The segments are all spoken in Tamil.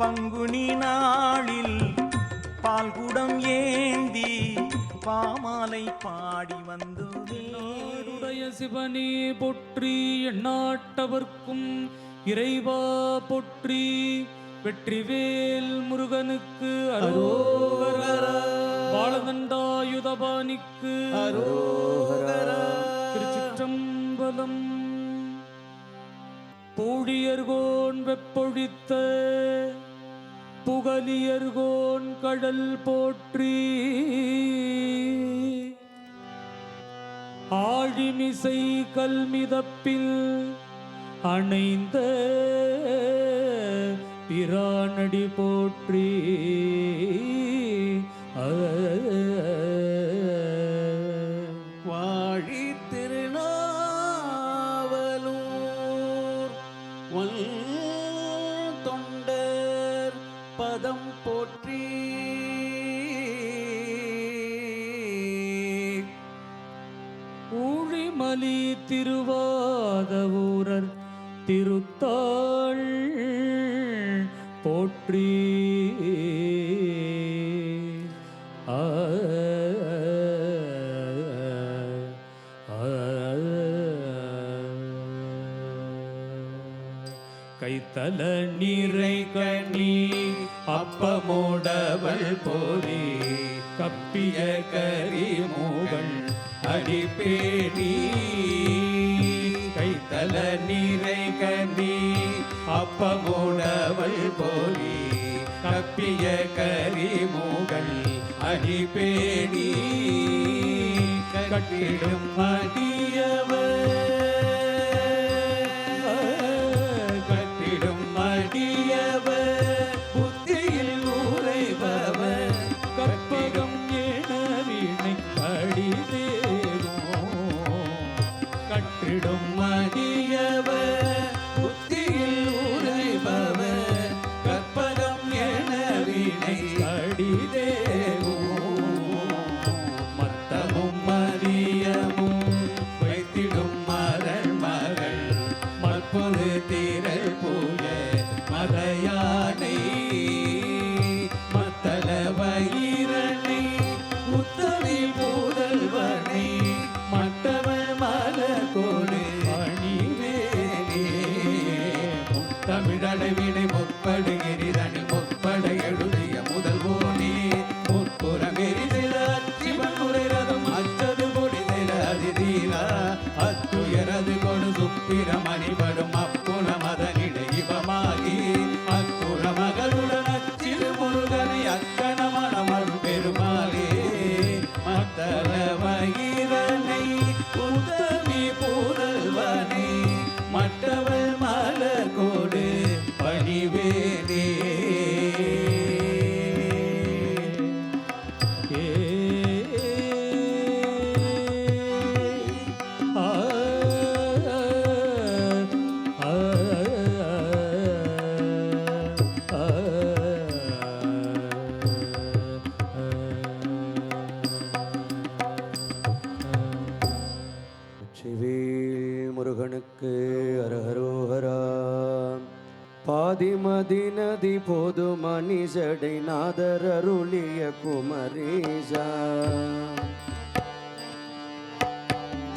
பங்குனி நாளில் பால்குடம் ஏந்தி பாமாலை பாடி வந்தோடைய சிவனே போற்றி, எந்நாட்டவர்க்கும் இறைவா போற்றி, வெற்றிவேல் முருகனுக்கு அரோகரா, பாலதண்டாயுதபாணிக்கு அரோகரா. திருச்சிற்றம்பலம். பூழியர்கோன் வெப்பொழித்த புகலியர்கோன் கடல் போற்றி, ஆழிமிசை கல்மிதப்பில் அணைந்த பிரானடி போற்றி. வாழி திருநாவலூர் வல் தொண்டர் பதம் போற்றி. ஊழிமலி திருவாதவூரர் திருத்தாள் போற்றி. கைத்தல நீரை கண்ணி அப்பமோடவள் போரி, கப்பிய கரிமூவள் அடிப்பேடி. கைத்தல நீரை கண்ணி அப்பமோடவள் போரி, கப்பிய கரிமூவள் அடிப்பேடி. கட்டிடும் அடியவர் புத்தியில் உரைபவர், கற்பகம் ஏனவினை அடிதேரும். கட்டிடும் மடியவர் புத்தியில் உரைபவர், கற்பகம் ஏனவினை அடிதேரும். மத்தமும் மதியமும் வைத்திடும் மரள் மகள், மற்பொரு தீரல் பூய மதையானை. மத்தள வயிரனை முத்தமி பூதல்வனை, மட்டவ மலகோடு அணிவேனே. முத்தமிழடைவினை முற்படுகிறிதனி முற்பட எழுதிய முதல்வோனே. முற்புறமெரிசில அச்சிவன் முறைரதும் அச்சது பொடிசில அதிதீரா, அத்துயரது கொடு சுப்பிர மணிபடும் அப்புன மதனிடை இவமாகி, அக்குற மகளுடன் அச்சிறு முருகனை அக்கணமணமரு பெருமாளே. மத்தள வயிரனை உத்தமி பூதல்வனை, மற்றவள் மலர்கோடு பணிவேனே. முருகனுக்கு அரஹரோஹரா. பாதிமதி நதி போது மணிஷடை நாதர் அருளிய குமரேசா.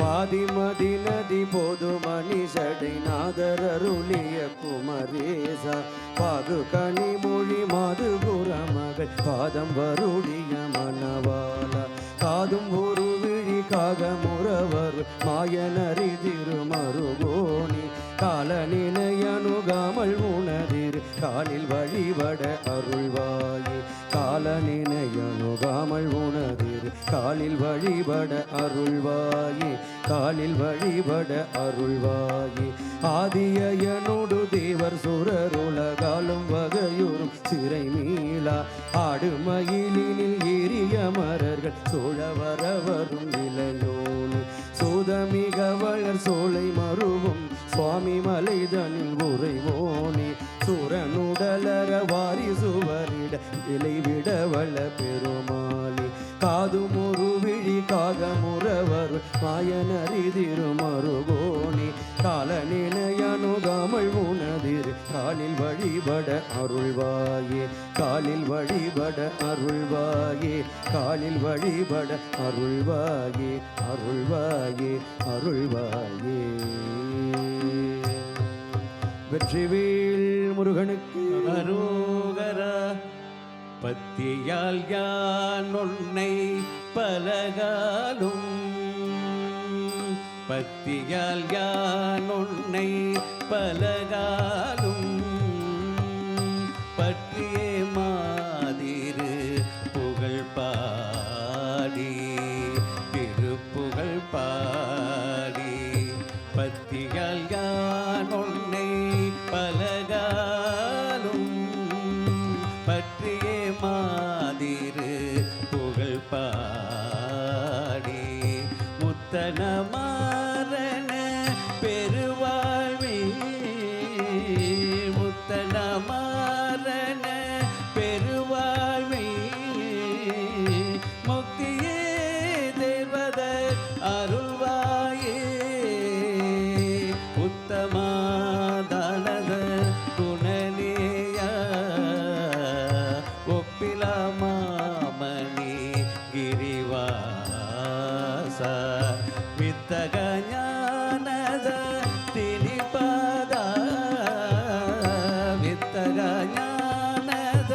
பாதிமதி நதி போது மணிஷடை நாதர் அருளிய குமரேசா. பாது கனி மொழி மாதுபுர மகள் பாதம் வருடிய மணவாளா. காதும் ஒரு விழி காக முறவர் மாயனரி திருமருகோணி. கால நினையணுகாமல் உணதிரு காலில் வழிபட அருள்வாயே. கால நினையணுகாமல் உணதிரு காலில் வழிபட அருள்வாயே. காலில் வழிபட அருள்வாயே. ஆதியனோடு தேவர் சுரருலகாலும் வகையுறும் சிறை மீளா. ஆடுமயிலினில் ஏறிய மரர்கள் சோழவரவரும் இளையோனி. சோதமிக வளர் சோலை மருவும் சுவாமி மலைதனில் உறைவோனி. சூரனுடலர வாரி சுவரிட விலை விடவள பெருமாளி காதும் ஒரு விழி காகமுறவர் மாயனரிதிரு மருகோணி காலனினையனுகாமல் உனதிரு காலில் வழிபட அருள்வாயே காலில் வழிபட அருள்வாயே காலில் வழிபட அருள்வாயே அருள்வாயே அருள்வாயே. வெற்றிவேல் முருகனுக்கு அரோகரா. பத்தியால் யான் உன்னை பலகாலும் பத்தியால் யான் உன்னை பலகாலும் பற்றியே மாதிரு புகழ் பாடி திருப்புகழ் பாடி பத்தியால் யான் உன்னை பலகாலும் பற்றியே மாதிரு புகழ் பாடி முத்தனமாறன பெருவாழ்வே முத்தனமாறன பெருவாழ்வே முக்தியே தேவத அருள்வாயே உத்தமாதானத குணநேய ஒப்பில மாமணி கிரிவாச வித்தக ஞானத திணிபத வித்தக ஞானத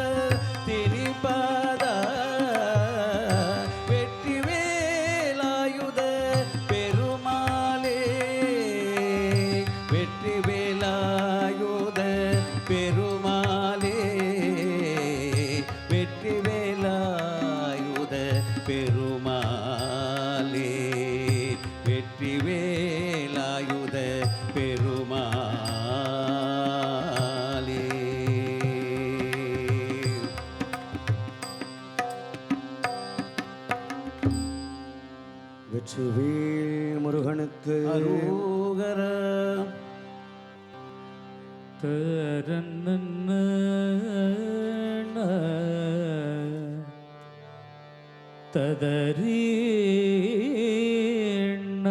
திணிபத வெற்றி வேலாயுத பெருமாளே வெற்றி வேலாயுத பெருமாளே வெற்றி வேலாயுத பெருமாளே வெற்றி வேலாயுத பெருமாளே. வெற்றிவேல் முருகனுக்கு அரோகரா. ததறீண்ண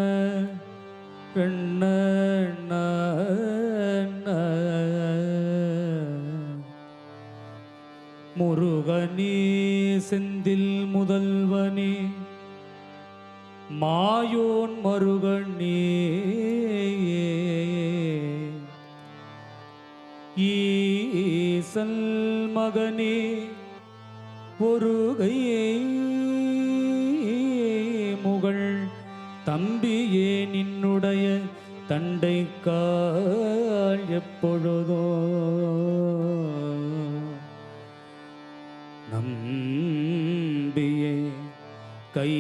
எண்ண முருகனே செந்தில் முதல்வனே மாயோன் மருகனே ஈசல் மகனே ஒரு கையை முகழ் தம்பியே நின்னுடைய தண்டைக்கால் எப்பொழுதோ நம்பியே கை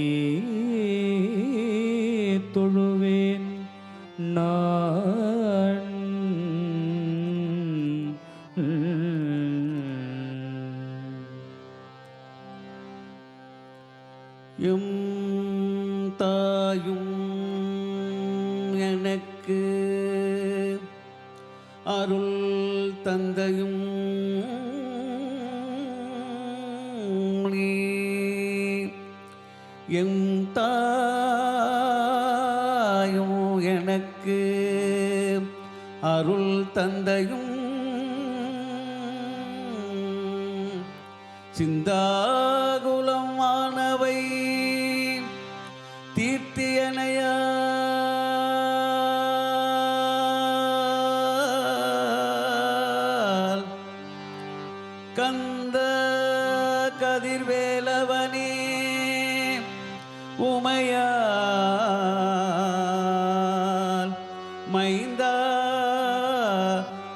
தொழுவேன் நான் எம் தாயும் எனக்கு அருள் தந்தையும் நீ எம் தாயும் எனக்கு அருள் தந்தையும் சிந்தாகுலம் ஆனவை தீர்த்தியனையா கந்த கதிர்வேலவனே உமையால் மைந்தா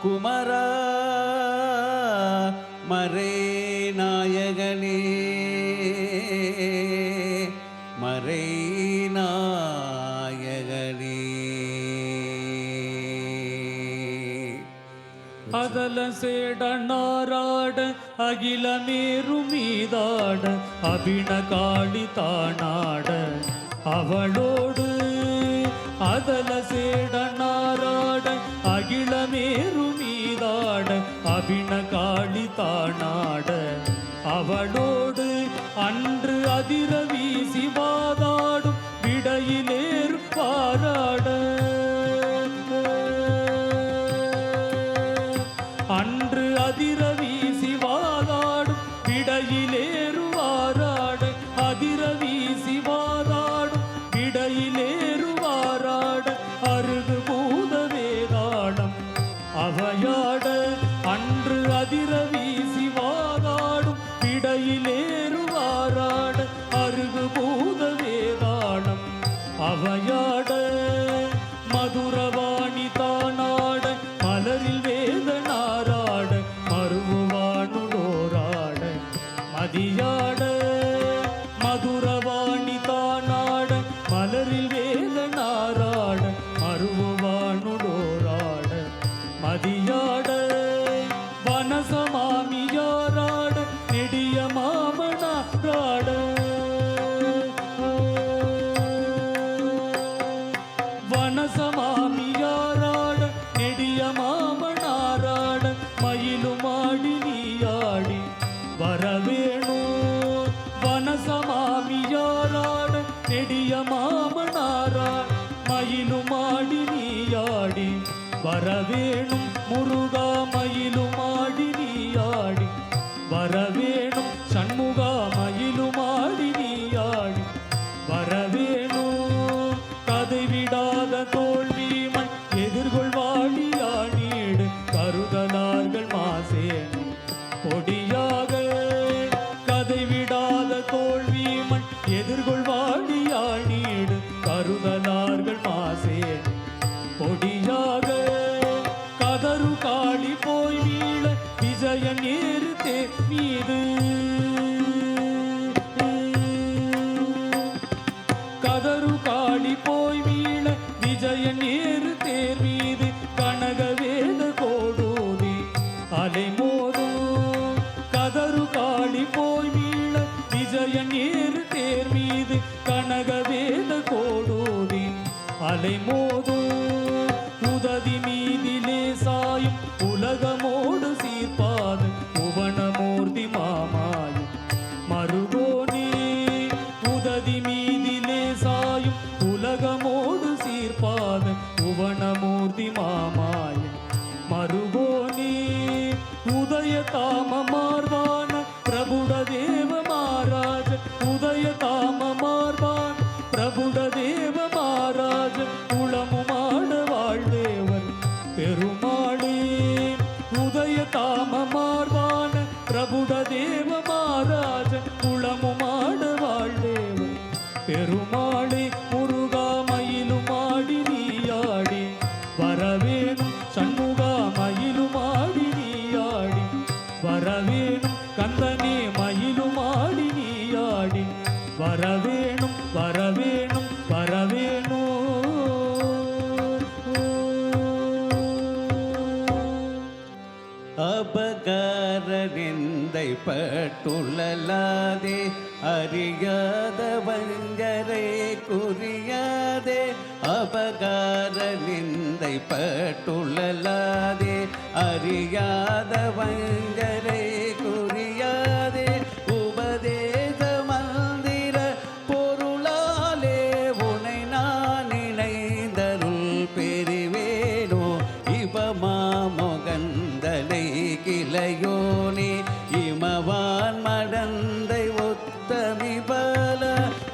குமரா மறை நாயகனே மறை நாயகனே. அதல சேடனாராட அகிலமேரு மீதாட அபின காளி தானாட அவளோடு அதல சேடனாராட அகிலமேரு மீதாட காளி தானாட அவளோடு அன்று அதிர வீசி வாதாடும் விடையிலேறு பாராட அன்று அதிர வீசி வாதாடும் விடையிலேறுவாராட அதிர வீசி வாதாடும் விடையிலேறுவாராட அருகு பூத வேதாளம் அவையாட அன்று அதிர வீசி வாதாடும் விடையிலேறுவாராட அருகு பூத வேதாளம் அவையாட மதுரவாணி தானாட மலரில் வேதனாராட மருவானுடோராட மதியாட மதுரவாணி தானாட மலரில் வேதனாராட மருவானுடோராட மதியாட வனசமாமியாராட நெடிய மாமனாராட வனசமாமியாராட நெடிய மாமனாராட மயிலுமாடி நீயாடி வரவேணு வனசமாமியாராட நெடிய மாமனாராட மயிலுமாடி நீயாடி வரவேணும் முருகா மயிலுமாடி நீயாடி வரவேணும் சண்முகா மயிலுமாடி நீயாடி வரவேணும் கதை விடாத தோல்விமன் எதிர்கொள்வாடியானீடு கருதலார்கள் மாசேனும் பொடியாக கதை விடாத தோல்விமன் எதிர்கொள்வாடியானீடு கருதலார்கள் மாசேனும் பொடியாக கதறு காளி போய் வீழ விஜயன் ஏறு தேர் மீது கதறு காளி போய் வீழ விஜயன் ஏறு தேர் மீது கனகவேத கோடூதி அலை மோதும் கதறு காளி போய் வீழ விஜயன் ஏறு தேர் மீது கனகவேத கோடூதி அலை மோதும் உததி மீதிலே சாயும் உலகமோடு சீர்பாது புவனமூர்த்தி மாமாயும் மருகோனே உததி மீதிலே சாயும் உலகமோடு சீர்பாது புவனமூர்த்தி மாமாயும் மருகோனே உதய தாம மார்பான பிரபுட தேவ மாராஜ உதய தாம மார்பான பிரபுட தேவ மாராஜ குளமுமாட வாழ்வேவர் பெருமாளே உதய தாம மார்பான பிரபுட தேவ மாராஜ குளமுமாட வாழ்வேவர் பெருமாளே முருகா மயிலுமாடி நீயாடி வரவேணும் சண்முகா மயிலுமாடி நீயாடி வரவேணும் கந்தனே மயிலுமாடி நீயாடி வரவேணும் வரவேணும் வரவேணும் அபகார நிந்தை பட்டுள்ளலாதே அறியாத வஞ்சரை குறியாதே அபகார நிந்தை பட்டுள்ளலாதே அறியாத வஞ்சரை குறியாதே உபதேச மந்திர பொருளாலே உனை நான் நினைந்தருள் பெறுவேனோ இவமாமொகந்தனை கிளையோனே இமவான் மடந்தை உத்தமி பல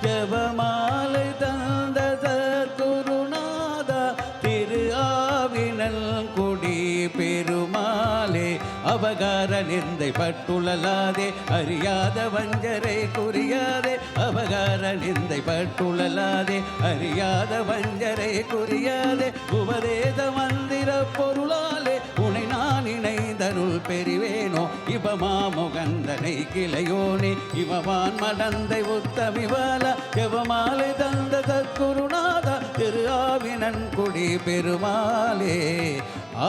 ஜபமாலை தந்த சத்குருநாதா திரு ஆவினல் குடி பெருமாளே அபகார நிந்தை பட்டுழலாதே அறியாத வஞ்சரை குறியாதே அபகார நிந்தை பட்டுழலாதே அறியாத வஞ்சரை குறியாதே உபதேச மந்திர பொருளாலே உனை நான் இணைந்தருள் பெறுவேனோ இவமாமுகந்தனை கிளையோனே இவவான் மடந்தை உத்தமிவால எவமாலை தந்த சத்குருநாதா திரு ஆவினன் குடி பெருமாளே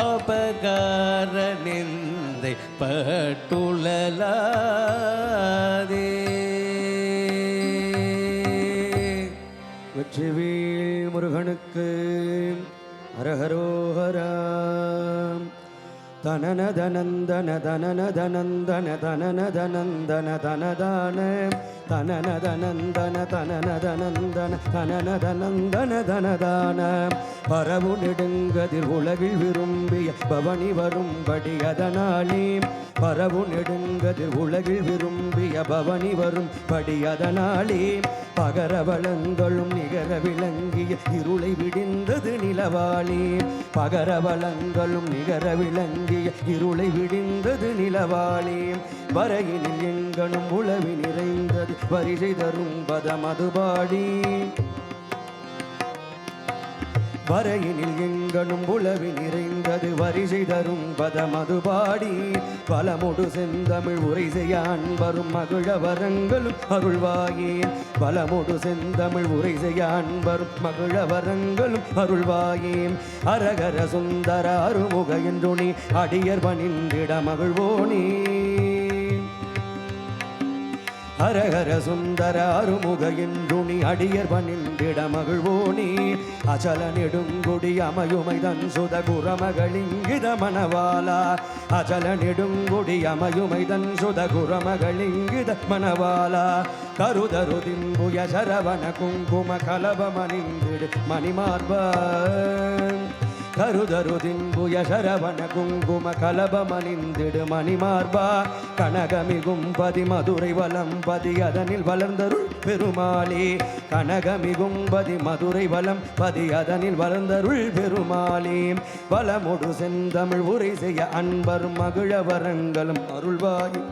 அபகார நிந்தை பட்டுழலாதே வெற்றிவேல் முருகனுக்கு ஹரஹரோஹரா தனனதனந்தன தனனதனந்தன தனனதனந்தன தனதான தனனதனந்தன தனனதனந்தன தனனதனந்தன தனதான பரவு நெடுங்கதிர் உலகில் விரும்பிய பவனி வரும்படி அதனாலே பரவு நெடுங்கதிர் உலகில் விரும்பிய பவனி வரும் படி அதனாலே பகரவளங்களும் நிகர விளங்கிய இருளை விடிந்தது நிலவாளே பகரவளங்களும் நிகர விளங்கிய இருளை விடிந்தது நிலவாளே வரையினில் எங்கனும் உளவி நிறைந்தது வரிசை தரும் பதமதுபாடி வரையினில் எங்கனும் உளவி நிறைந்தது வரிசை தரும் பதமதுபாடி பலமுடு செந்தமிழ் உரை செய்ய அன்பரும் மகிழ வரங்களும் அருள்வாயேன் பலமுடு செந்தமிழ் உரை செய்ய அன்பரும் மகிழ வரங்களும் அருள்வாயேன் அரகர சுந்தர அருமுக என்று நீ அடியர் பணிந்திட மகிழ்வோனே ஹரஹர சுந்தர அருமுக என்றுணி அடியர் பணிந்திட மகிழ்வோனே அச்சல நெடுங்குடி அமையுமைதன் சுத குரமகளிங்கித மணவாலா அச்சல நெடுங்குடி அமையுமைதன் சுத குரமகளிங்கித மணவாலா கருதரு திம்புய சரவண குங்கும கலபமணிந்திடு மணிமார்பா கருதரு திம்புய சரவண குங்கும கலபமணிந்திடு மணிமார்பா கனகமிகும் பதி மதுரை வலம் பதி அதனில் வளர்ந்தருள் பெருமாளே கனகமிகும் பதி மதுரை வலம் பதி அதனில் வளர்ந்தருள் பெருமாளே வலமுடு செந்தமிழ் உரை செய்ய அன்பரும் மகிழ வரங்களும் அருள்வாயே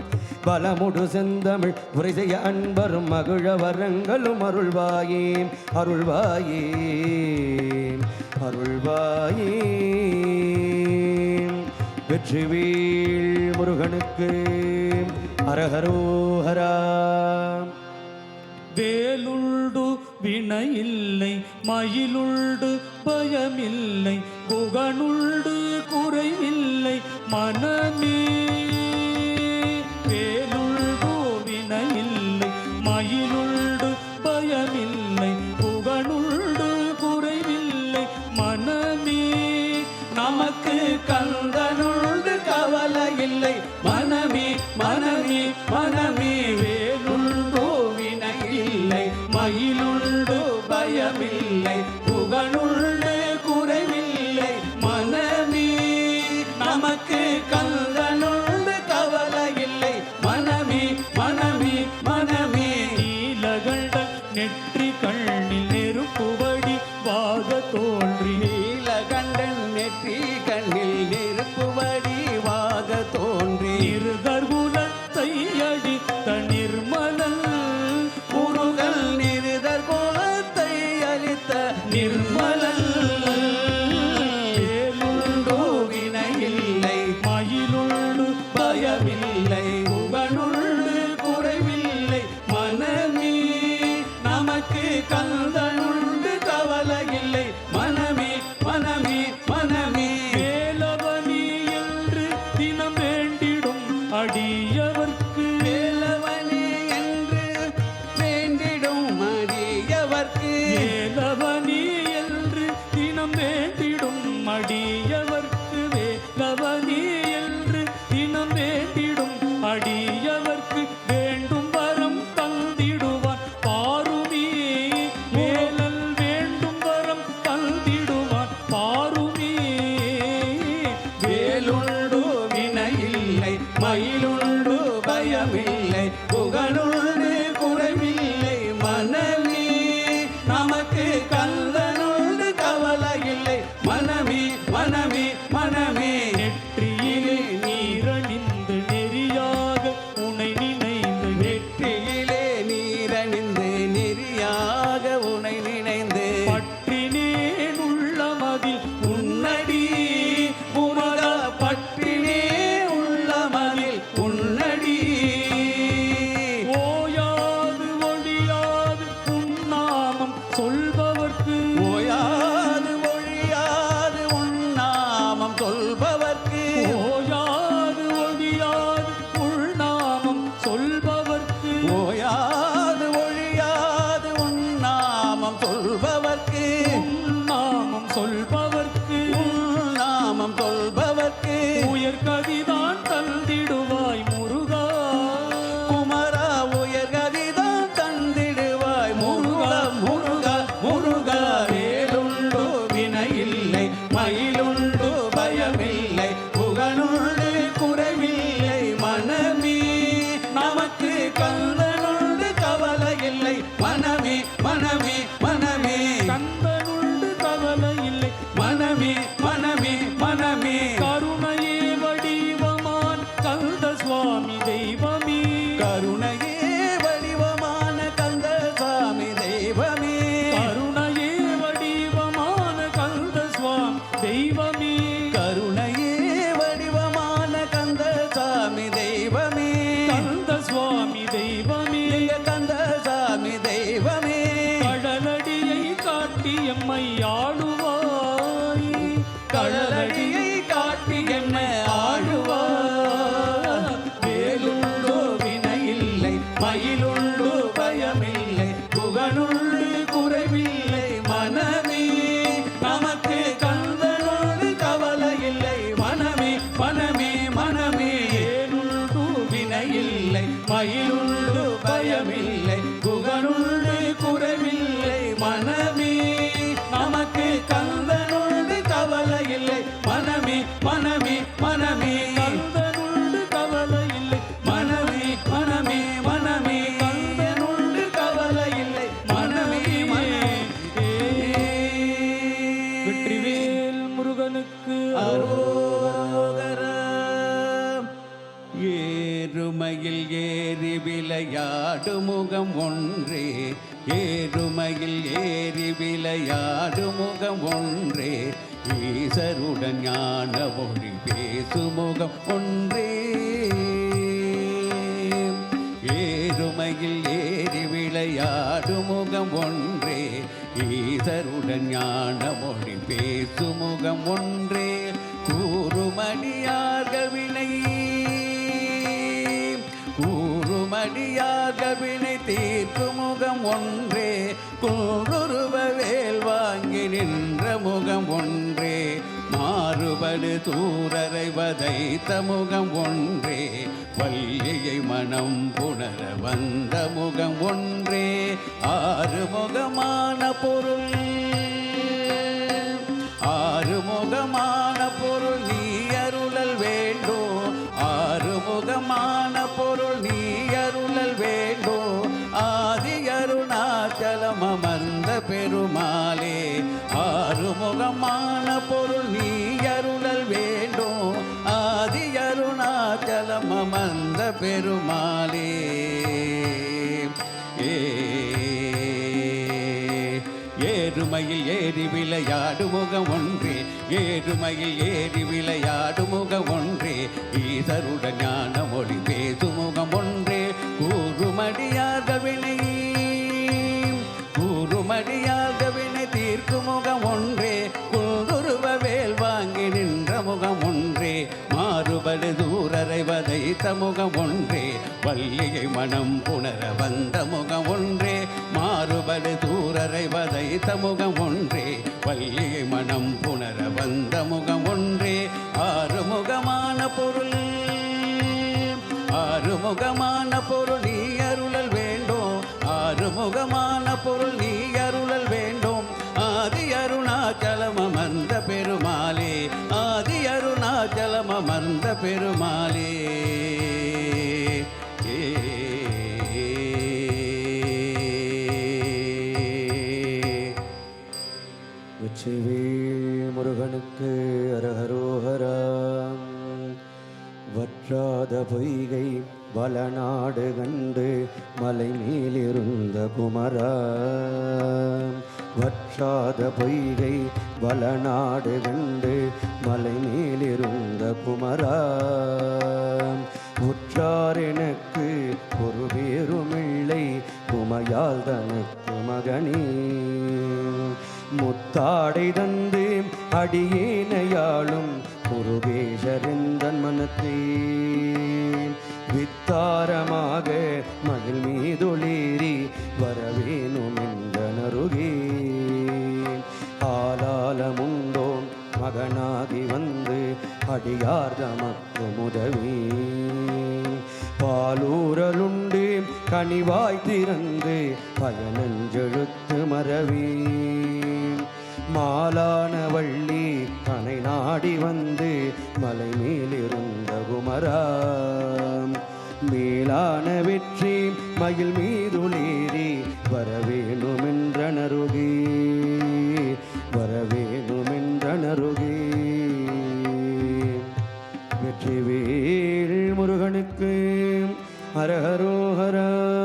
பலமுடு செந்தமிழ் உரை செய்ய அன்பரும் மகிழ வரங்களும் அருள்வாயே அருள்வாயே அருள்வாயே வெற்றிவேல் முருகனுக்கு அரஹரோஹரா வேலுண்டு வினையில்லை மயிலுண்டு பயமில்லை புகனுண்டு குறைவில்லை மனமே வேலுண்டு வினையில்லை மயிலுண்டு பயமில்லை புகனுண்டு குறைவில்லை மனமே நமக்கு கந்தனுண்டு கவலை இல்லை மனமே மனமே மனமே வேலுண்டோ வினை இல்லை மயிலுண்டு பயமில்லை புகனுண்டு குறைவில்லை மனமே நமக்கு கந்தனுண்டு கவலை இல்லை மனமே மனமே மனமே நீலகண்ட நெற்றி கண்ணில் நெருப்புவடி வாக தோன்றி நீலகண்டன் நெற்றி கண்ணில் நெருப்பு வடிவாக தோன்றி இருகர்குலத்தை அடித்த நிர்மலன் முருகல் நிருதர் கோலத்தை அளித்த நிர்மலன் வேலுண்டோ வினையில்லை மயிலுண்டு பயமில்லை புகனுண்டு குறைவில்லை மனமே நமக்கு கந்தனுண்டு கவலை இல்லை மனமே மனமே மனமே வேலவனி என்று தினம் வேண்டிடும் அடியவர்க்கு வேலவனே என்று வேண்டிடும் அடியவர்க்கு வேலவனி என்று தினம் வேண்டிடும் அடியவர்க்கு வேலவனி என்று தினம் வேண்டிடும் அடியவர்க்கு வேண்டும் வரம் தந்திடுவான் பாருமே வேலல் வேண்டும் வரம் தந்திடுவான் பாருமே வேலுண்டு வினையில்லை மயிலுண்டு பயமில்லை புகழுண்டு குறைவில்லை மனமே நமக்கு கந்தனுண்டு கவலை இல்லை மனமே மனமே மனமே நெற்றியிலே நீரணிந்து நெறியாக உனை நினைந்து நெற்றியிலே நீரணிந்து நெறியாக உனை நினைந்து பற்றினேன் உள்ளமதில் உன்னடி முருக பற்றினே உள்ளமதில் உன்னடி ஓயா சுவாமி தெய்வமே கருணையே வடிவமான கந்தசாமி தெய்வமே கருணையே வடிவமான கந்த சுவாமி தெய்வமே கருணையே வடிவமான கந்தசாமி தெய்வமே கந்த சுவாமி தெய்வமே எங்க கந்தசாமி தெய்வமே கடலடியை காட்டி எம்மை ஆளுவாய் கடலடியை காட்டி என்ன ஆழுவார் வேலுள்ளோ வினையில்லை மயிலுள்ளோ பயமில்லை புகழுள்ளு குறைவில்லை மனமே நமக்கு கந்தனோடு கவலை இல்லை மனமே மனமே மனமே ஏனுள்ளு வினையில்லை மயிலுள்ளு பயமில்லை புகழுள்ளு குறைவில்லை மனமே நமக்கு கந்தனோடு கவலை இல்லை மனமே மனமே மனமே கந்தனுண்டு கவலை இல்லை மனமே மனமே மனமே கந்தனோடு கவலை இல்லை மனமே மனமே வெற்றிவேல் முருகனுக்கு அரோகரா ஏறுமையில் ஏறி விளையாடு முகம் ஒன்றே ஏறுமையில் ஏறி விளையாடு முகம் ஒன்றே ஈசருடன் ஞான மொழி பேசு முகம் ஒன்றே ஏறுமையில் ஏறி விளையாடு முகம் ஒன்றே ஈசருடன் ஞான மொழி பேசு முகம் ஒன்றே கூறுமடியார்கள் வினை கூறுமடியாக வினை தீர்க்கும் முகம் ஒன்றே குருருவ வேல் வாங்கி நின்ற முகம் ஒன்றே மாறுபடு தூரரை வதைத்த முகம் ஒன்றே வள்ளியை மனம் புணர வந்த முகம் ஒன்றே ஆறுமுகமான பொருள் ஆறுமுகமான பொருள் நீ அருளல் வேண்டோ ஆறுமுகமான பொருள் நீ அருளல் வேண்டோ ஆதி அருணாச்சலம் அமர்ந்த பெருமாளே ஆறுமுகமான பொருள் நீ அருளல் வேண்டோ ஆதி அருணாச்சலம் அமர்ந்த பெருமாளே ஏறுமையில் ஏறி விளையாடு முகம் ஒன்றே ஏறுமையில் ஏறி விளையாடு முகம் ஒன்றே ஈசருடன் ஞான மொழி பேசு முகம் ஒன்றே கூறுமடியார்கள் வினை கூறுமடியார்கள் வினை தீர்க்கும் முகம் ஒன்றே குருருவ வேல் வாங்கி நின்ற முகம் ஒன்றே மாறுபடு தூரரை வதைத்த முகம் ஒன்றே வள்ளியை மனம் புணர வந்த முகம் ஒன்றே மாறுபடு தூரரை வதைத்த முகம் ஒன்றே வள்ளியை மனம் புணர வந்த முகம் ஒன்றே ஆறுமுகமான பொருள் ஆறுமுகமான பொருள் நீ அருளல் வேண்டும் ஆறுமுகமான பொருள் நீ அருளல் வேண்டும் ஆதி அருணாச்சலம் அமர்ந்த பெருமாளே ஆதி அருணாச்சலம் அமர்ந்த பெருமாளே வெற்றிவேல் முருகனுக்கு அரஹரோஹராம் வற்றாத பொய்கை வளநாடு கண்டு மலை மேலிருந்த குமரா வற்றாத பொய்கை வளநாடு கண்டு மலை மேலிருந்த குமரா உற்றார் எனக்கு ஒரு பேருமில்லை உமையால் தனக்கு மகனே முத்தாடை தந்து அடியேனையாளும் முருகேசரிந்தன் மனத்தே வித்தாரமாக மகிழ் மீதொளேறி வரவேணும் என்ற நருகே ஆலாலமுண்டோம் மகனாகி வந்து அடியார் தமக்கு முதவே பாலூரலுண்டு கனிவாய் திறந்து பயனஞ்செழுத்து மறவே மாலான வள்ளி கனை நாடி வந்து மலை மேலிருந்த குமரா மேலான வெற்றி மயில் மீதுளேறி வரவேணுமென்ற நருகே வரவேணுமென்ற நருகே வெற்றிவேல் முருகனுக்கு முருகனுக்கு ஹரஹரோஹரம்.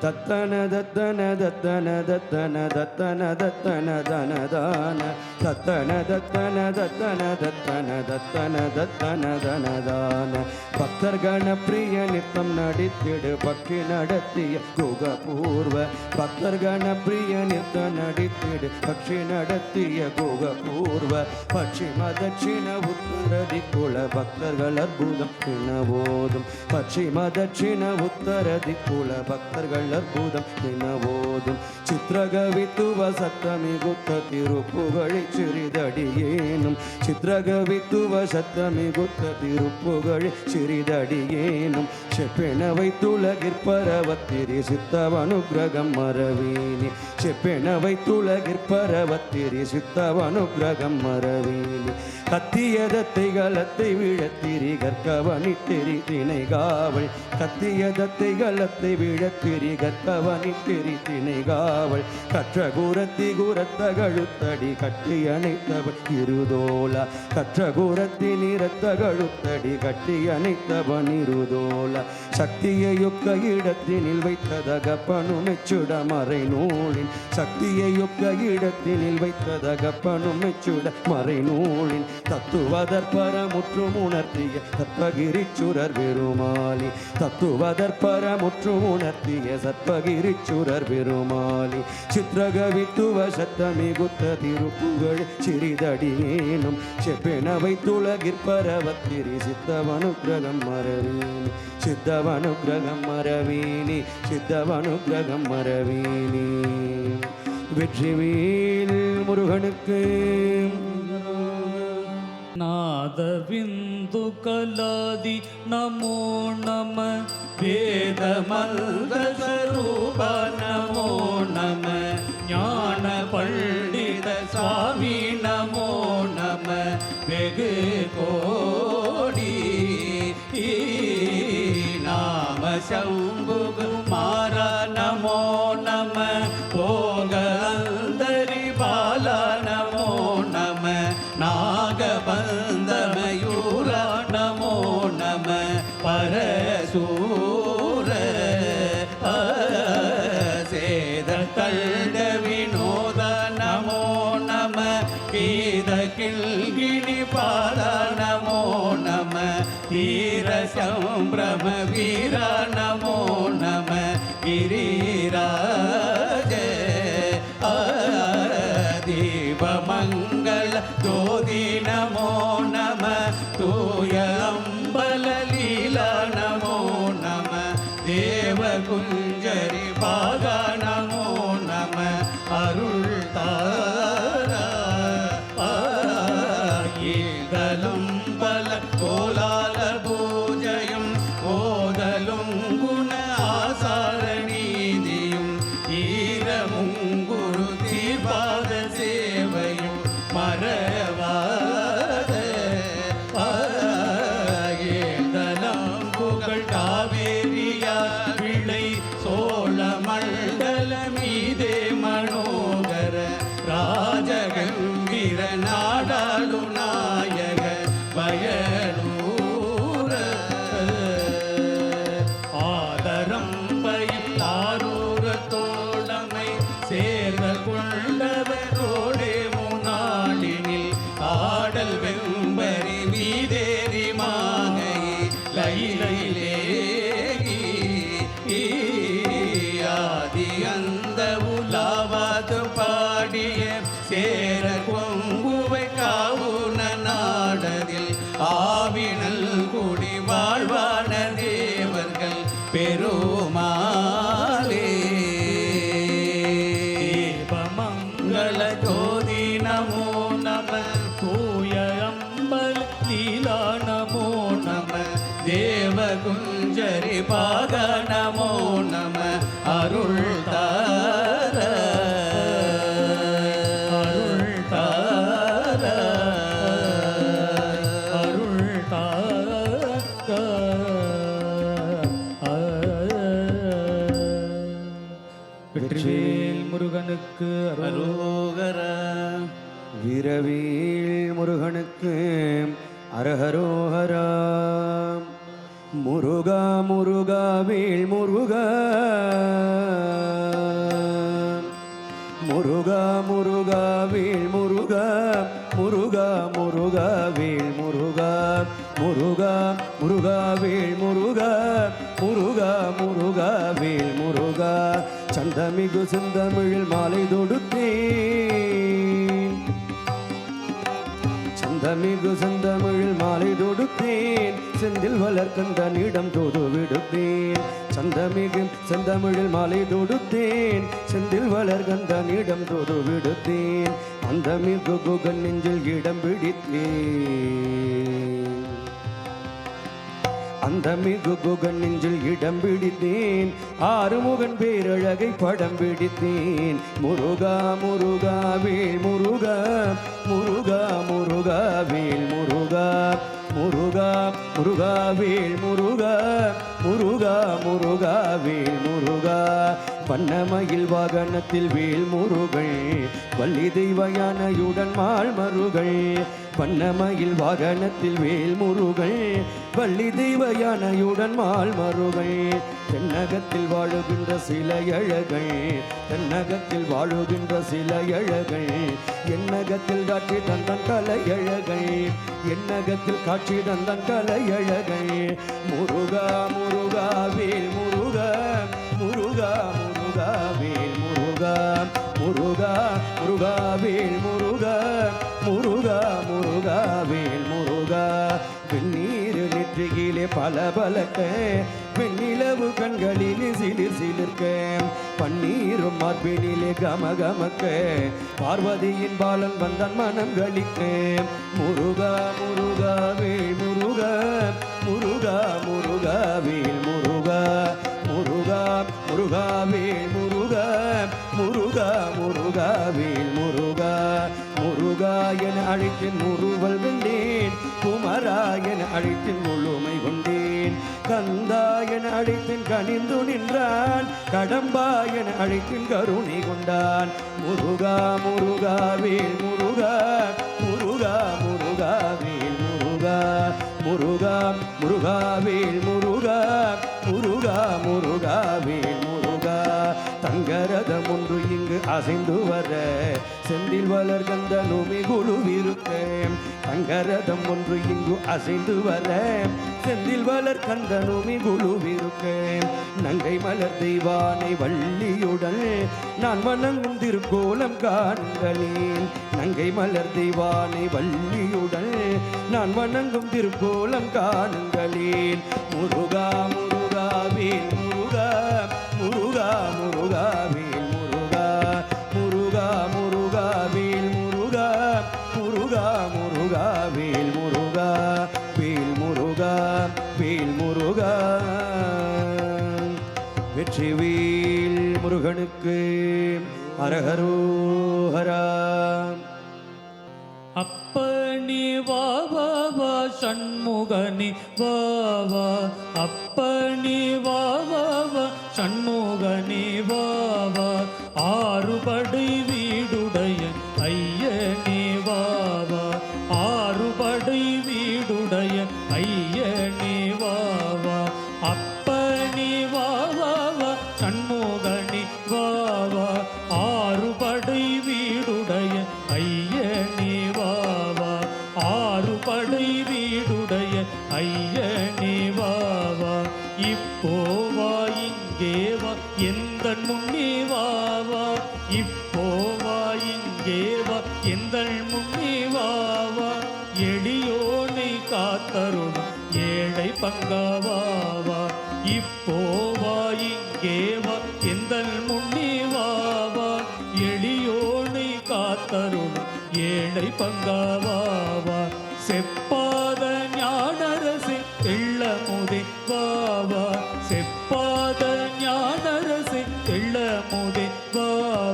தத்தன தத்தன தத்தன தத்தன தத்தன தத்தன தன தான தத்தன தத்தன தத்தன தத்தன தத்தன தத்தன தன தான. பக்தர்கண பிரிய நித்தம் நடித்திடு பக்தி நடத்திய குகபூர்வ. பக்தர்கண பிரிய நித்தம் நடித்திடு பக்ஷி நடத்திய குகபூர்வ. பட்சிம தட்சிண உத்தர திக்குல பக்தர்கள் அற்புதம் தினவோதும். பட்சிம தட்சிண உத்தர திக்குல பக்தர்கள் அற்புதம் தினவோதும். சித்திரகவித்துவ சத்தமி குத்த திருப்புகழி சிறிதடியேனும். சித்திரகவித்துவ சத்தமி குத்த திருப்புகழி சிறிதடியேனும். செப்பெனவை துலகிற்பரவத்திரி சித்தவனுகிரகம் மரவீனி. செப்பெனவை துலகிற்பரவத்திரி சித்தவனுகிரகம் மரவீனி. கத்தியதத்தை கலத்தை விழத்திரி கற்கவனித்திரி தினை காவல். கத்தியதத்தை கலத்தை விழத்திரி கற்கவனித்திரி தினை காவல். கற்ற கூரத்தி கூரத்த கழுத்தடி கட்டி அணைத்தவள் இருதோலா. கற்ற கூரத்தி நிறத்த கழுத்தடி கட்டி அணைத்தவன் இருதோலா. சக்தியை யொக்க இடத்தினில் வைத்ததகப்பனு மெச்சுட மறை நூலின். சக்தியை யொக்க இடத்தினில் வைத்ததகப்பனு மெச்சுட மறை நூலின். தத்துவதற்பரமுற்றும் உணர்த்திய சத்பகிரிச்சுரர் பெருமாளி. தத்துவதற்பரமுற்றும் உணர்த்திய சத்பகிரிச்சுரர் பெருமாளி. சித்திரகவித்துவ சத்தமி குத்த திருப்புகழ் சிறிதடியேனும். செப்பெனவை துலகிற்பரவத்திரி சித்தவனுகிரகம் மரவீனி. சித்தவனுகிரகம் மரவீனி. சித்தவனுகிரகம் மரவீனி. வெற்றிவேல் முருகனுக்கு நாதவிந்து கலாதி நமோ நம. வேத மல்க ஸ்வரூப நமோ நம. ஞான பண்டித சுவாமி நமோ நம. வெகு கோடி நாம சம்புகுமார நமோ நம. போக அந்தரி பால நமோ நம. நாகபந்தமயூர நமோ நம. பரசூர சேத கண்ட வினோத நமோ நம. கீத கில்கிணி பால நமோ நம. தீர சம்பிரம வீர நமோ நம. கிரிராஜ தீபமங்கள ஜோதி நமோ நம. தூய அம்பல லீலா நமோ நம. தேவகுஞ்சரி பாக நமோ நம. அருள் தாரா ஈதலும் பல கோலால பூஜையும் ஓதலும் குண ஆசார நீதியும் ஈரமுங்குரு தீபாத சேவையும் மறவாத ஏதலம் புகழ் காவேரியா விளை சோழ மண்டல மீதே மனோகர ராஜகம்பீர நாடாளு நாயக வயலூர ஆதரம்பையில் ஆரூர தோழமை சேர்ந்த கொண்டவரோடே முன்னாளினில் ஆடல் வெம்பரி மீதேறி மாகையே லைலேகி ஆதி அந்த உலாவாது பாடிய சேர கொங்குவை காவுன நாடதில் ஆவினல் குடி வாழ்வான தேவர்கள் பெருமாளே. மங்கள ஜோதி நமோ நம. தூய அம்பல் லீலா நமோ நம. தேவகுஞ்சரி பாக நமோ நம. அருள் தார அருள் தார அருள் தார. வெற்றிவேல் முருகனுக்கு அரோகரா. வீரவேல் முருகனுக்கு அரஹரோஹரா. முருகா முருகா வேல் முருகா முருகா முருகா வேல் முருகா முருகா முருகா வேல் முருகா முருகா முருகா வேல் முருகா முருகா முருகா வேல் முருகா சந்தமிகு செந்தமிழில் மாலை தொடுத்தேன் சந்தமிகு செந்தமிழில் மாலை தொடுத்தேன் செந்தில் வளர்கந்தனிடம் தூது விடுத்தேன் சந்தமிகு செந்தமிழில் மாலை தொடுத்தேன் செந்தில் வளர்கந்தனிடம் தூது விடுத்தேன் அந்த மிகு குகன் நெஞ்சில் இடம் பிடித்தேன் அந்த மிகு குகன் நெஞ்சில் இடம் பிடித்தேன் ஆறுமுகன் பேரழகை படம் பிடித்தேன் முருகா முருகா வேல் முருகா முருகா முருகா வேல் முருகா முருகா முருகா வேல் முருகா முருகா முருகா வேல் முருகா வண்ணமயில் வாகனத்தில் வேல் முருகன் வள்ளி தெய்வ யானையுடன் மால் மருகள் வண்ணமயில் வாகனத்தில் வேல் முருகன் வள்ளி தெய்வ யானையுடன் மால் மருகள் தென்னகத்தில் வாழுகின்ற சில அழகள் தென்னகத்தில் வாழுகின்ற சில அழகள் எண்ணகத்தில் காட்சி தந்தன் கலை அழகள் எண்ணகத்தில் காட்சி தந்தன் கலை அழகள் முருகா முருகா வேல் முருகா முருகா முருகா வேல் முருகா முருகா முருகா வேல் முருகா முருகா முருகா வேல் முருகா வெந்நீர் நெற்றியிலே பல பலக்க வெண்ணிலவு கண்களிலே சிலிர் சிலிர்க்க பன்னீரும் மார்பினிலே கம கமக்க பார்வதியின் பாலன் வந்தான் மனம் களிக்க முருகா முருகா வேல் முருகா முருகா முருகா வேல் முருகா முருகா முருகா வேல் முருகா முருகா முருகா வேல் முருகா முருகா என அழைத்தேன் முருவல் வெந்தேன் குமரா என அழைத்தேன் முழுமை கொண்டேன் கந்தா என அழைத்தேன் கனிந்து நின்றான் கடம்பா என அழைத்தேன் கருணை கொண்டான் முருகா முருகா வேல் முருகா முருகா முருகா வேல் முருகா முருகா முருகா வேல் முருகா முருகா முருகா வேல் முருகா தங்கரதம் ஒன்று இங்கு அசைந்து வர செந்தில் வளர் கந்தனுமி குழுவிருக்க தங்கரதம் ஒன்று இங்கு அசைந்து வர செந்தில் வளர் கந்தனுமி குழுவிருக்க நங்கை மலர் தெய்வானை வள்ளியுடன் நான் வணங்கும் திருக்கோலம் காண்களேன் நங்கை மலர் தெய்வானை வள்ளியுடன் நான் வணங்கும் திருக்கோலம் காணுங்களேன் முருகா முருகா வேல் முருகா முருகா முருகா வேல் முருகா முருகா முருகா வேல் முருகா முருகா முருகா வேல் முருகா வேல் முருகா வேல் முருகா வெற்றிவேல் முருகனுக்கு அரஹரோஹரா அப்பனி வா வா வா சண்முகனி வா வா அப்பனி வா வா வா சண்முகனி வா வா ஆறுபடை வீடுடைய ஐயனே வா வா ஆறுபடை வீடுடைய ஐயனே வா வா அப்பனி வா வா வா சண்முகனி வா வா ஆறுபடை வீடுடைய ஐயனே வா வா ஆறுபடை வீடுடைய ஐயனே வா வா இப்போ வா இங்கே வா எந்த முன்னே வா வா இப்போ வா இங்கே வா எந்த முன்னே வா வா எளியோனை காத்தருளும் ஏழை பங்கவா வா இப்போ வா இங்கே வா எந்த முன்னே வா வா எளியோனை காத்தருளும் ஏழை பங்கவா வா செப்பாத ஞானரசே தெள்ளமுதே வா வா செப்பாத ஞானரசே தெள்ளமுதே வா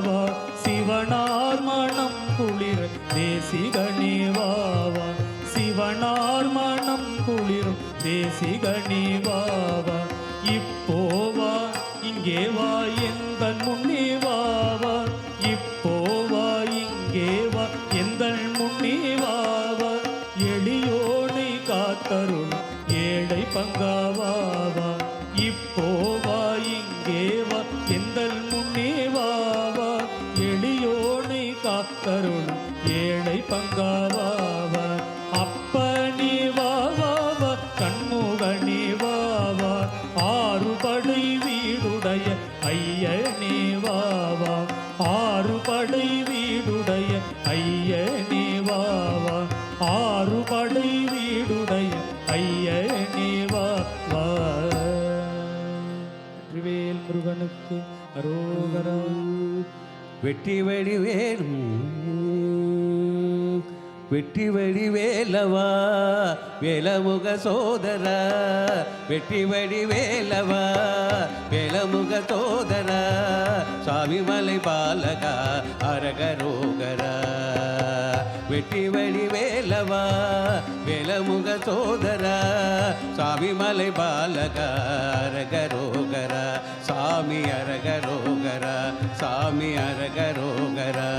வா சிவனார் மனம் குளிர தேசிகனே வா வா சிவனார் மனம் குளிரும் தேசிகனே வா வா இப்போ வா இங்கே வா எந்த முன்னே வா வா இப்போ வா இங்கே வா எந்த முன்னே வா வா எளியோனை காத்தருள் ஏழை பங்கவா முருகனுக்கு அரோகரா. வெற்றி வடிவேல் வெற்றி வடிவேலவா வேலமுக சோதரா, வெற்றி வடிவேலவா வேலமுக சோதரா, சாமிமலை பாலகா அரகரோகரா. வெற்றி வடிவேலவா வேலமுக சோதரா, சாமிமலை பாலகா அரகரோகரா, சாமி அரகரோகரா, சாமி அரகரோகரா.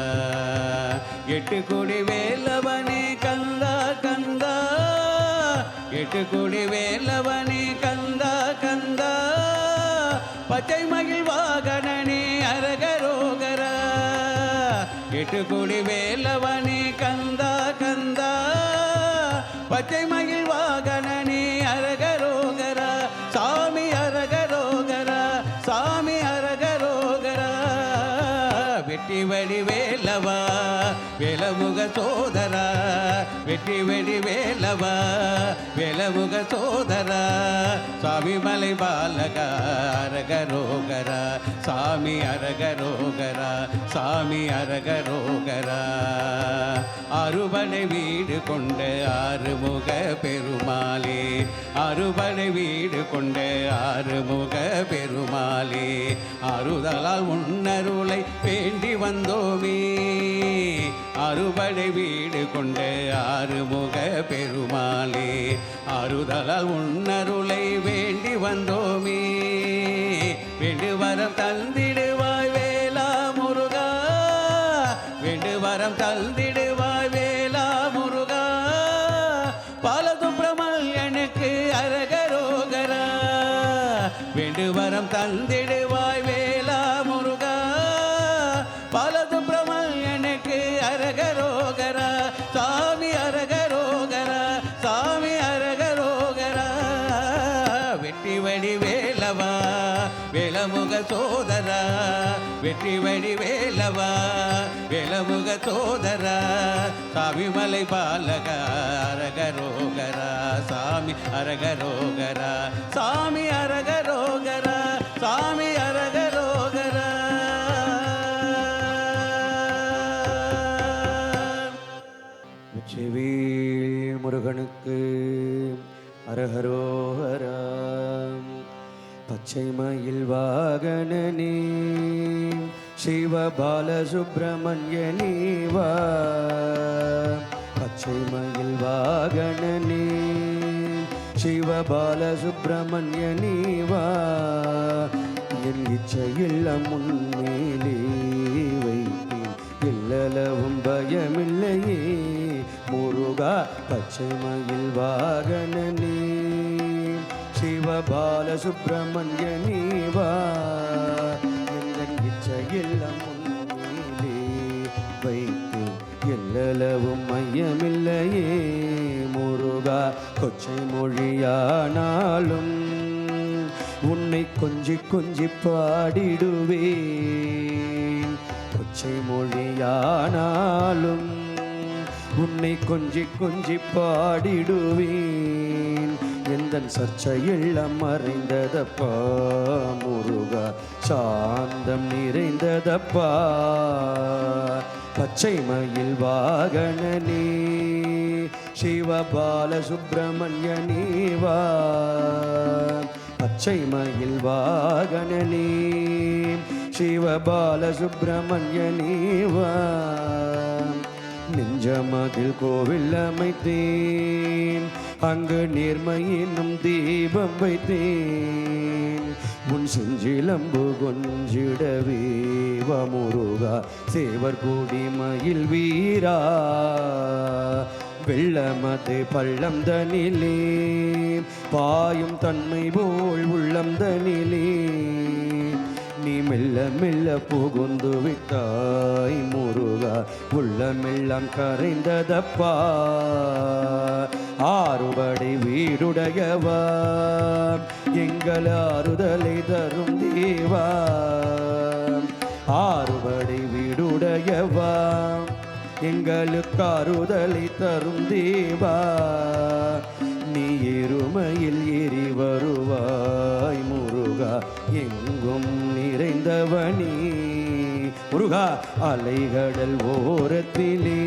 எட்டு கொடி வேலவனே கந்தா கந்தா, எட்டு கொடி வேலவனே கந்தா கந்தா, பச்சை மகிழ் வாகனனே அரகரோகரா. எட்டு கொடி வேலவனே கந்தா கந்தா, பச்சை மகிழ் வாகனனே அரகரோகரா, சாமி அரகரோகரா, சாமி அரகரோகரா. வெற்றி வடிவேலவா வேலமுக சோதரா, வெற்றி வடிவேலவா வேலமுக சோதரா, சாமிமலை பாலகா அரகரோகரா, சாமி அரகரோகரா, சாமி அரகரோகரா. அறுபடை வீடு கொண்ட ஆறுமுக பெருமாளே, அறுபடை வீடு கொண்ட ஆறுமுக பெருமாளே, அறுதலால் உன்னருளை வேண்டி வந்தோமே, அறுபடை வீடு கொண்ட ஆறுமுக பெருமாளே, அறுதலால் உன்னருளை வேண்டி வந்தோமே, வேண்டு வரம் தந்திடுவாய் வேலா முருகா, வேண்டு வரம் தந்திடுவாய் வேலா முருகா, பாலசுப்ரமணியனுக்கு அரகரோகரா, வேண்டு வரம் தந்திடுவாய் வேலா முருகா, பாலசுப்ரமணியனுக்கு அரகரோகரா, சாமி அரகரோகரா, சாமி அரகரோகரா. வெற்றி வடிவேலவா வேலமுக சோதரா, வெற்றி வடிவேலவா வேலமுக சோதரா, சாமிமலை பாலகா அரகரோகரா, சாமி அரகரோகரா, சாமி அரகரோகரா, சாமி அரகரோகரா. வெற்றிவேல் முருகனுக்கு அரஹரோஹரா. பச்சை மயில் வாகனனே சிவ பாலசுப்ரமணியனே வா, பச்சை மயில் வாகனனே சிவ பாலசுப்ரமணியனே வா, என் இச்சையில் முன்மேலே வைத்தேன் எல்லளவும் பயமில்லையே முருகா, பச்சை மயில் வாகனனே சிவ பாலசுப்ரமணியனே வா, எங்கள் இச்சையில் முன்மேலே வைத்து எல்லளவும் மையமில்லையே முருகா, கொச்சை மொழியானாலும் உன்னை கொஞ்சி கொஞ்சி பாடிடுவேன், கொச்சை மொழியானாலும் உன்னை கொஞ்சி கொஞ்சி பாடிடுவேன், எந்தன் சர்ச்சையில் மறைந்ததப்பா முருகா, சாந்தம் நிறைந்ததப்பா, பச்சை மயில் வாகனனே சிவ பாலசுப்ரமணியனே வா, பச்சை மயில் வாகனனே சிவ பாலசுப்ரமணியனே வா, நெஞ்சமதில் கோவில் அமைத்தேன், அங்கு நேர்மையினும் தீபம் வைத்தேன், உன் செஞ்சிலம்பு கொஞ்சிடவே வா முருகா, சேவர் கூடி மயில் வீரா, வெள்ளமது பள்ளம் தனிலே பாயும் தன்மை போல் உள்ளம் தனிலே, நீ மெல்ல மெல்ல புகுந்து விட்டாய் முருகா, உள்ளமெல்லாம் கரைந்ததப்பா, ஆறுபடை வீடுடையவா எங்கள் ஆறுதலை தரும் தேவா, ஆறுபடை வீடுடையவா எங்களுக்கு ஆறுதலை தரும் தேவா, நீ எருமையில் ஏறி வருவாய் முருகா, எங்கும் நிறைந்த எழுந்தவனே முருகா அலைகடல் ஓரத்திலே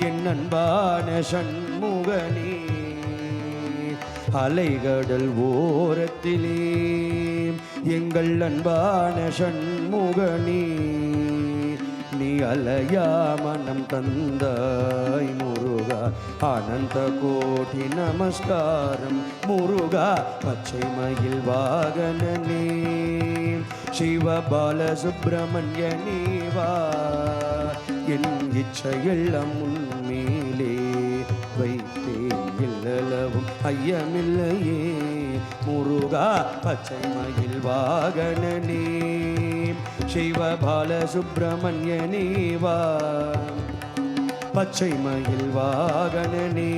என் அன்பான சண்முகனே அலைகடல் ஓரத்திலே எங்கள் அன்பான சண்முகனே நீ அலையா மனம் தந்தாய் முருகா அனந்த கோடி நமஸ்காரம் முருகா பச்சை மயில் வாகனனே சிவ பாலசுப்பிரமணியனே வா என் இச்சையெல்லாம் உன்மேலே வைத்தேன் இல்லளவும் ஐயமில்லையே முருகா பச்சை மயில் வாகனனே சிவ பாலசுப்பிரமணியனே வா பச்சை மயில் வாகனனே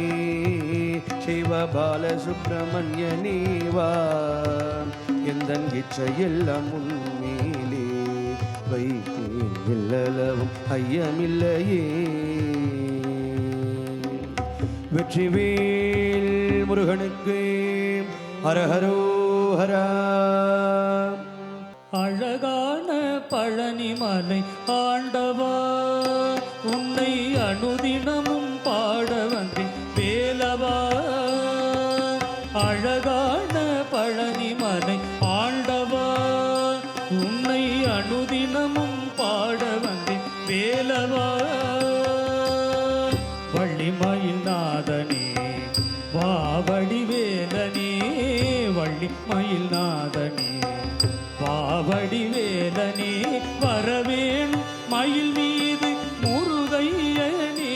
சிவ பாலசுப்பிரமணியனே வா எந்தன் இச்சையெல்லாம் உன்மேலே வைத்தேன் இல்லளவும் ஐயமில்லையே வெற்றிவேல் முருகனுக்கு ஹரஹரோஹரா அழகான பழனிமலை ஆண்டவா உன்னை அனுதினமும் பாட வந்தேன் வேலவா அழகான பழனிமலை ஆண்டவா உன்னை அனுதினமும் பாட வந்தேன் வேலவா வள்ளிமயில் நாதனே வாவடி வேலனே வள்ளிமயில் நாதனே வாவடி வேலனே வரவேணும் மயில் மீது முருகையனே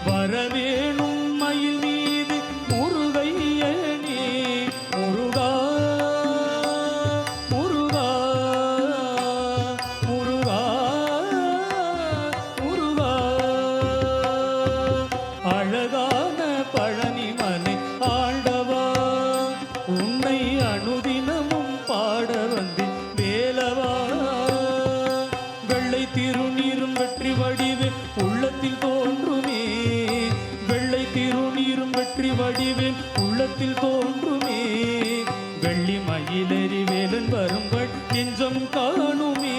வரவேணும் மயில் மீது முருகையனே முருகா முருகா முருகா முருகா அழகான பழனிமலை ஆண்டவா உன்னை அனுதினமும் பாட வந்தேன் வேலவா வெள்ளை திருநீரும் வெற்றி வடிவேன் உள்ளத்தில் தோன்றுமே வெள்ளை திருநீரும் வெற்றி வடிவேன் உள்ளத்தில் தோன்றுமே வெள்ளி மயிலெறி வேலன் வரும்பள் நெஞ்சம் காணுமே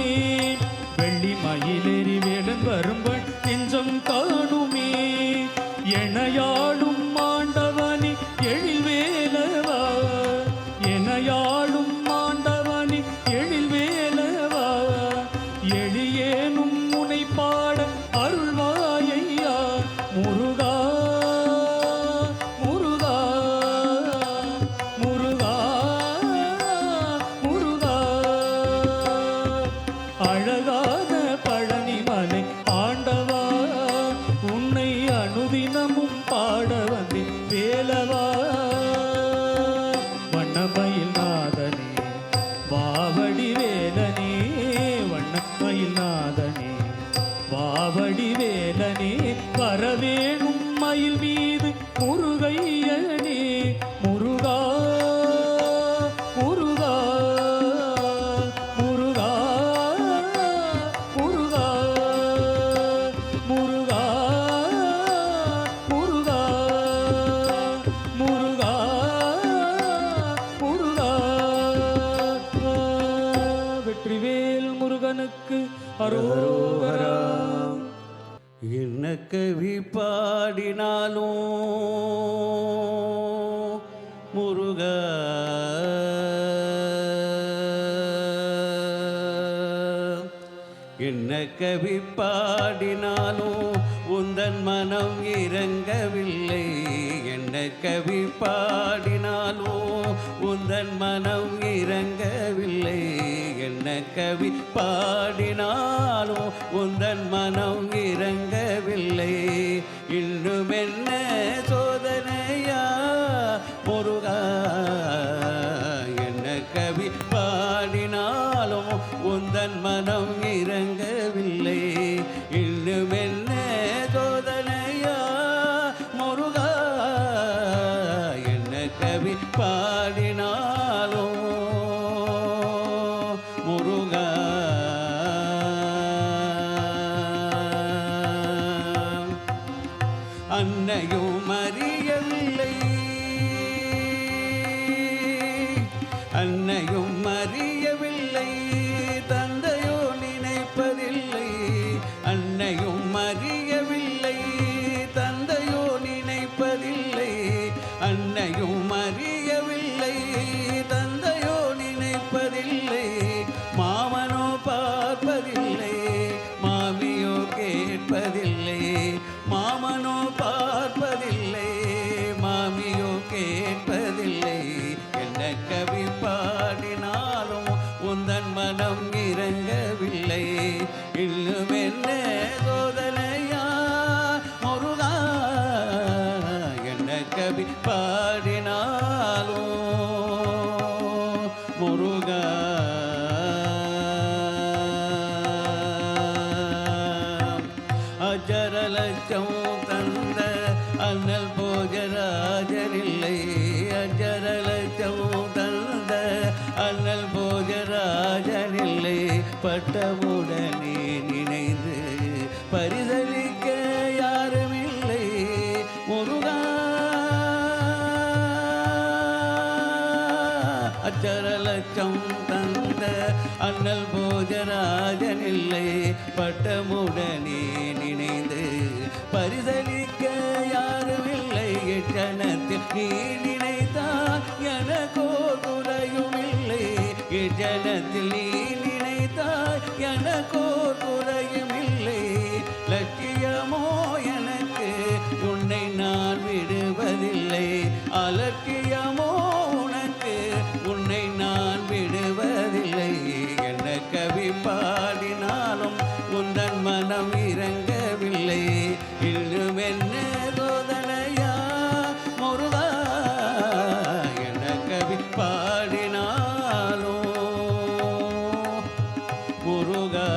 வெள்ளி மயிலெறி வேலன் வரும்பள் நெஞ்சம் காணுமே எனையாளும் ஆண்டவனே எழில் வேலவா எனையாளும் ஆண்டவனே எழில் வேலவா எளியேனும் முனை பாட அருள்வாயையா முருகா முருகா முருகா முருகா அழகான பழனிமலை ஆண்டவா உன்னை அனுதினமும் பாட வந்தேன் வேலவா வண்ணமயில் நாதனே வாவடி வேலனே வண்ணமயில் நாதனே வாவடி வேலனே வரவேணும் மயில் மீது முருகையனே முருகா முருகா முருகா முருகா முருகா முருகா முருகா முருகா வெற்றிவேல் முருகனுக்கு அரோகரா என்ன கவி பாடினாலும் முருகா என்ன கவி பாடினாலும் உந்தன் மனம் இறங்கவில்லை என்ன கவி பாடினாலும் உந்தன் மனம் இறங்கவில்லை என்ன கவி பாடினாலும் உந்தன் மனம் இறங்கவில்லை இன்னும் என்ன சோதனையா முருகா என்ன கவி பாடினாலும் உந்தன் மனம் இறங்கவில்லை இன்னும் என்ன சோதனையா முருகா என்ன கவி பாடினாலும் முருகா அன்னையும் அறியவில்லை அன்னையும் அறியவில்லை கவி பாடினாலும் உந்தன் மனம் இறங்கவில்லை. இன்னும் என்ன சோதனையா முருகா, என்ன கவி பாடினாலும் முருகா. அஜரலட்சம் தந்த அண்ணல் போஜராஜனில்லை. அஜரலட்சம் தந்த அண்ணல் போஜராஜனில்லை. பட்டமுடனே நினைந்து பரிசலிக்க யாருமில்லை முருகா. அச்சரலட்சம் தந்த அண்ணல் போஜராஜனில்லை. பட்டமுடனே நினைந்து பரிசலிக்க யாருமில்லை. எச்சனத்தில் நீ நினைத்தால் எனக்கோ குறையுமில்லை. எச்சனத்தில் நீ நினைத்தால் எனக்கோ குறையுமில்லை. லட்சியமோ எனக்கு உன்னை நான் விடுவதில்லை. அலட்சியமோ உனக்கு உன்னை நான் விடுவதில்லை. என்ன கவி பாடினாலும் உந்தன் மனம் இறங்கவில்லை. இன்னும் என்ன சோதனையா முருகா, என்ன கவி பாடினாலும் முருகா.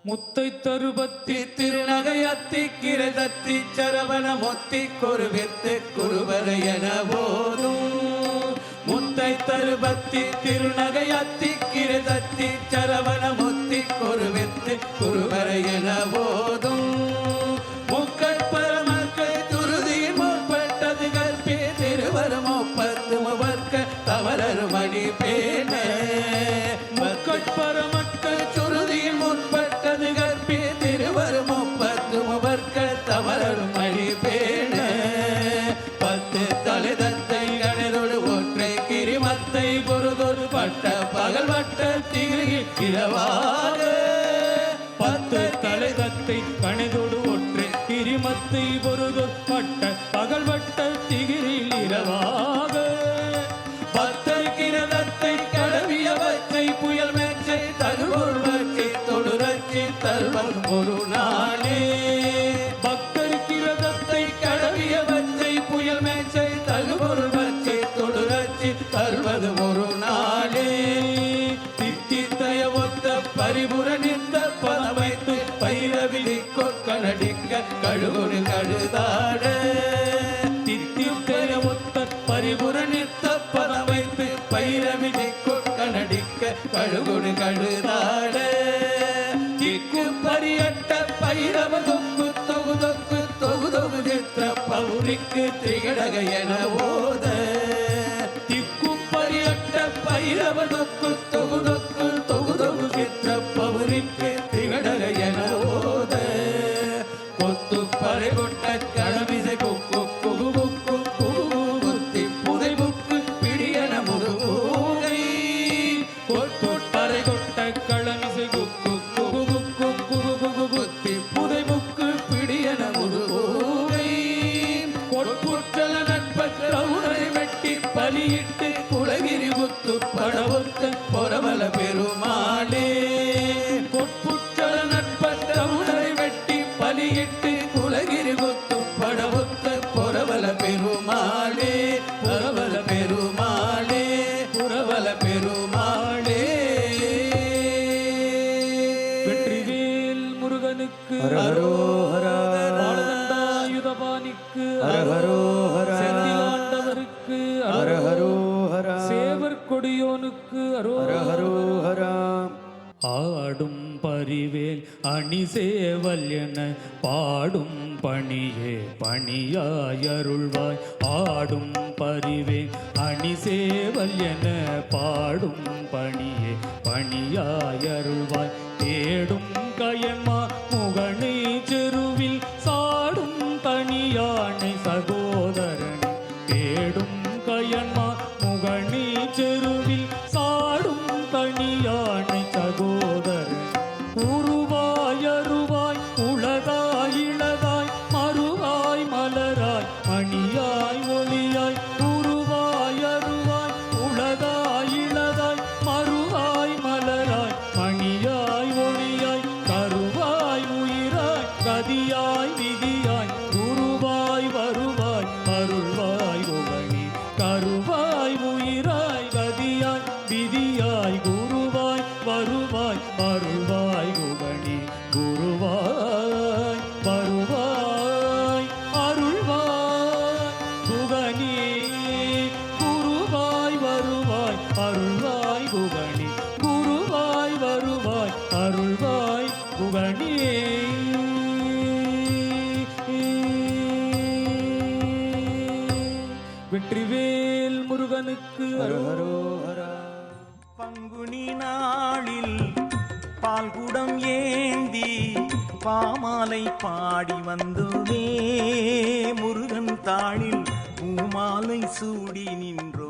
முத்தை தருபத்தி திருநகையத்தி கிரதத்தி சரவண மொத்தி கொருவித்து குருவரையன போதும். முத்தை தருபத்தி திருநகையத்தி கிரதத்தி சரவண மொத்தி கொருவித்து குருவரையன போதும். முக்கள் பரமக்கள் துருதியின் முற்பட்டது கற்பே திருவரும் ஒப்பத்து முவர்க்க தவறரு மணி பேன. முக்கள் பரமக்கள் சுருதியின் முற்பட்டது கற்பே திருவரும் ஒப்பத்து முவர்க்க தவறரு மணி பேன. பத்து தலைதத்தை கணரோடு ஒற்றை கிரிமத்தை பொறுதொரு பட்ட பகல் வட்ட திகிரில் இரவாக. பத்து தலைதத்தை கணிதோடு ஒற்றை கிரிமத்தை பொருதொரு பட்ட பகல் வட்ட திகிரில் இரவாக. பத்தர் கிரதத்தை கடவிய வச்சை புயல் மேச்சை தருகோள் வச்சை தொடுரட்சி தருவன் ஒரு நாளே. பக்தர் கிரதத்தை கடவிய வச்சை புயல் மேச்சை தருகோள் வச்சை தொடுரட்சி தருவது ஒரு நாளே. தித்தித்தய ஒத்த பரிபுரணித்த பதமைத்து பைரவிழி கொற்கனடிக்க கழுகுடு கழுதாட. தித்தித்தய ஒத்த பரிபுரணித்த பதமைத்து பைரவிழி கொற்கனடிக்க கழுகுடு கழுதாட. திக்கு பரியட்ட பைரவ தொக்கு தொகு தொக்கு தொகு தொகு சித்திர பௌரிக்கு திரிகடக என ஓத. திக்கு பரியட்ட பைரவ தொக்கு தொகு தொக்கு தொகு தொகு சித்திர பௌரிக்கு திரிகடக என ஓத. கொத்து பறைகொட்ட கடமிசை கொக்கு குகு குக்கு குகு குத்தி புதை புக்கு பிடியன முருகை. கொட்டுட்டரை கொட்ட களமிசை குக்கு குகு குக்கு குகு குகு குத்தி புதை புக்கு பிடியன முருகை. கொட்புற்றல நட்பற்ற உரை வெட்டி பலியிட்டு குலகிரி குத்து படவொத்த பொறவல பெருமாளே. கொட்புற்றல நட்பற்ற உரை வெட்டி பலியிட்டு குலகிரி குத்து படவொத்த பொறவல பெருமாளே. பொறவல பெருமாளே, புறவல பெருமாளே. வெற்றிவேல் முருகனுக்கு ஹரஹரோஹரா. பாலதண்டாயுதபாணிக்கு ஹரஹரோஹரா. செந்திலாண்டவருக்கு ஹரஹரோஹரா. சேவர் கொடியோனுக்கு ஹரஹரோஹரா. ஆடும் பரிவேல் அணி சேவல் என பாடும் பணியே பணியாயருள்வாய். ஆடும் பரிவேல் அணி சேவல் என பாடும் பணியே பணியாயருள்வாய். தேடும் கயன்மா முகனை செருவில் சாடும் தனியானை சகோதரன். தேடும் கயன்மா முகனை செருவில் சாடும் தனியானை சகோதரன். உருவாயருவாய் உலகாயிள முருகனுக்கு ஹரஹரோஹரா. பங்குனி நாளில் பால்குடம் ஏந்தி பாமாலை பாடி வந்தோமே, முருகன் தாளில் பூமாலை சூடி நின்றோ